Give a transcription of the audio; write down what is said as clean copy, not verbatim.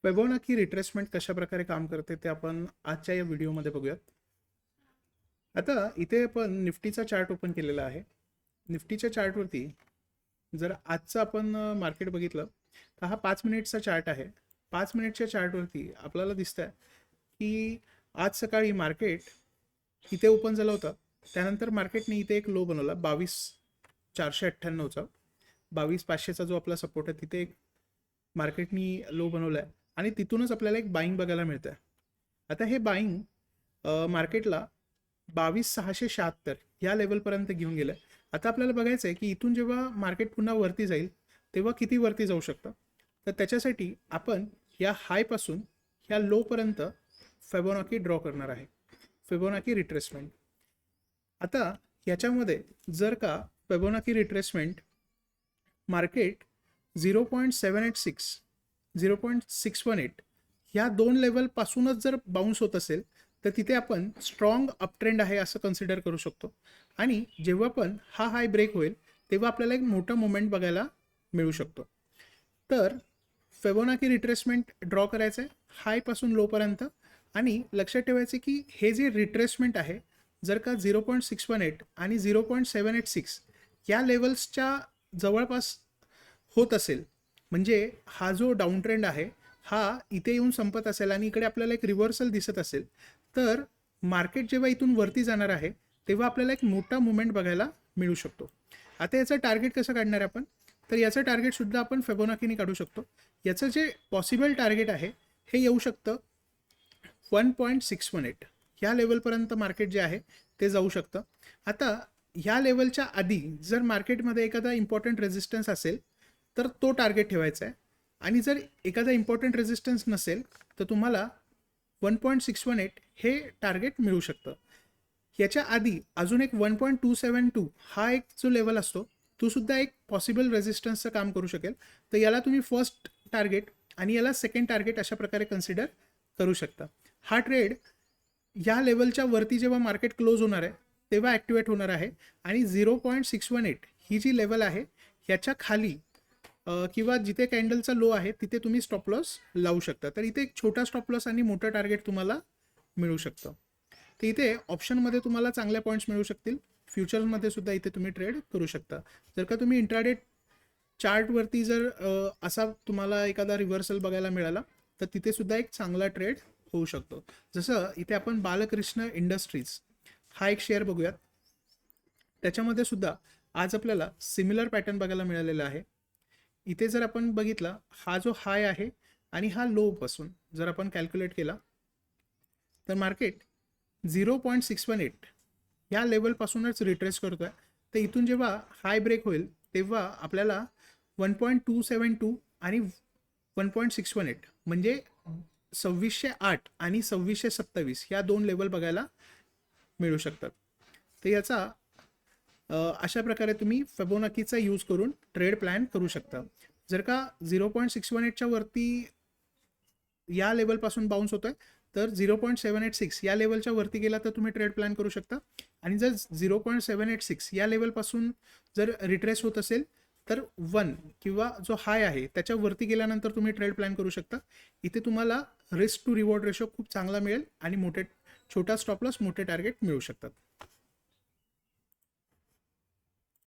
Fibonacci retracement कशा प्रकारे काम करते ते आपण आजच्या या व्हिडिओमध्ये बघूयात. आता इथे आपण निफ्टीचा चार्ट ओपन केलेला आहे. निफ्टीच्या चार्टवरती जर आजचं आपण मार्केट बघितलं तर हा 5 मिनिटचा चार्ट आहे. 5 मिनिटच्या चार्टवरती आपल्याला दिसतंय की आज सकाळी मार्केट इथे ओपन झालं होतं. त्यानंतर मार्केटने इथे एक लो बनवला 22,498चा. 22,500चा जो आपला सपोर्ट आहे तिथे एक मार्केटनी लो बनवला आहे आणि तिथूनच आपल्याला एक बाईंग बघायला मिळतं आहे. आता हे बाईंग मार्केटला 22,676 ह्या लेवलपर्यंत घेऊन गेलं. आता आपल्याला बघायचं आहे की इथून जेव्हा मार्केट पुन्हा वरती जाईल तेव्हा किती वरती जाऊ शकतं. तर त्याच्यासाठी आपण या हायपासून ह्या लोपर्यंत फिबोनाची ड्रॉ करणार आहे, फिबोनाची रिट्रेसमेंट. आता याच्यामध्ये जर का फिबोनाची रिट्रेसमेंट मार्केट 0.786 0.618 ह्या दोन लेवलपासूनच जर बाउन्स होत असेल तर तिथे आपण स्ट्रॉंग अपट्रेंड आहे असं कन्सिडर करू शकतो. आणि जेव्हा पण हा हाय ब्रेक होईल तेव्हा आपल्याला एक मोठा मुवमेंट बघायला मिळू शकतो. तर फिबोनाची रिट्रेसमेंट ड्रॉ करायचं आहे हायपासून लोपर्यंत. आणि लक्षात ठेवायचे की हे जे रिट्रेसमेंट आहे जर का 0.618 आणि 0.786 या लेवल्सच्या जवळपास होत असेल म्हणजे हा जो डाऊन ट्रेंड आहे हा इथे येऊन संपत असेल आणि इकडे आपल्याला एक रिव्हर्सल दिसत असेल तर मार्केट जेव्हा इथून वरती जाणार आहे तेव्हा आपल्याला एक मोठा मुवमेंट बघायला मिळू शकतो. आता याचं टार्गेट कसं काढणार आहे आपण, तर याचं टार्गेटसुद्धा आपण फिबोनाकीने काढू शकतो. याचं जे पॉसिबल टार्गेट आहे हे येऊ शकतं 1.618 ह्या लेवलपर्यंत मार्केट जे आहे ते जाऊ शकतं. आता ह्या लेवलच्या आधी जर मार्केटमध्ये एखादा इम्पॉर्टंट रेजिस्टन्स असेल तर तो टार्गेट ठेवायचा आहे. आणि जर एखादा इम्पॉर्टंट रेजिस्टन्स नसेल तर तुम्हाला 1.618 हे टार्गेट मिळू शकतं. याच्या आधी अजून एक 1.272 हा एक जो लेवल असतो तो सुद्धा एक पॉसिबल रेजिस्टन्सचं काम करू शकेल. तर याला तुम्ही फर्स्ट टार्गेट आणि याला सेकंड टार्गेट अशा प्रकारे कन्सिडर करू शकता. हा ट्रेड या लेवलच्या वरती जेव्हा मार्केट क्लोज होणार आहे तेव्हा ॲक्टिवेट होणार आहे आणि 0.618 ही जी लेवल आहे ह्याच्या खाली किंवा जिथे कॅन्डलचा लो आहे तिथे तुम्ही स्टॉप लॉस लावू शकता. तर इथे एक छोटा स्टॉप लॉस आणि मोठं टार्गेट तुम्हाला मिळू शकतं. तर इथे ऑप्शनमध्ये तुम्हाला चांगल्या पॉईंट्स मिळू शकतील. फ्युचर्समध्ये सुद्धा इथे तुम्ही ट्रेड करू शकता. जर का तुम्ही इंट्राडे चार्टवरती जर असा तुम्हाला एखादा रिव्हर्सल बघायला मिळाला तर तिथे सुद्धा एक चांगला ट्रेड होऊ शकतो. जसं इथे आपण बालकृष्ण इंडस्ट्रीज हा एक शेअर बघूयात. त्याच्यामध्ये सुद्धा आज आपल्याला सिमिलर पॅटर्न बघायला मिळालेला आहे. इथे जर आपण बघितला हा जो हाय आहे आणि हा लोपासून जर आपण कॅल्क्युलेट केला तर मार्केट 0.618 ह्या लेवलपासूनच रिट्रेस करतो आहे. तर इथून जेव्हा हाय ब्रेक होईल तेव्हा आपल्याला 1.272 आणि 1.618 म्हणजे 2608 आणि 2627 ह्या दोन लेवल बघायला मिळू शकतात. तर याचा अशा प्रकारे तुम्ही फिबोनाकीचा यूज करून ट्रेड प्लॅन करू शकता. जर का 0.618च्या वरती या लेवलपासून बाउन्स होतोय तर 0.786 या लेवलच्या वरती गेला तर तुम्ही ट्रेड प्लॅन करू शकता. आणि जर 0.786 या लेवलपासून जर रिट्रेस होत असेल तर 1 किंवा जो हाय आहे त्याच्या वरती गेल्यानंतर तुम्ही ट्रेड प्लॅन करू शकता. इथे तुम्हाला रिस्क टू रिवॉर्ड रेशो खूप चांगला मिळेल आणि छोटा स्टॉप लॉस मोठे टार्गेट मिळू शकतात.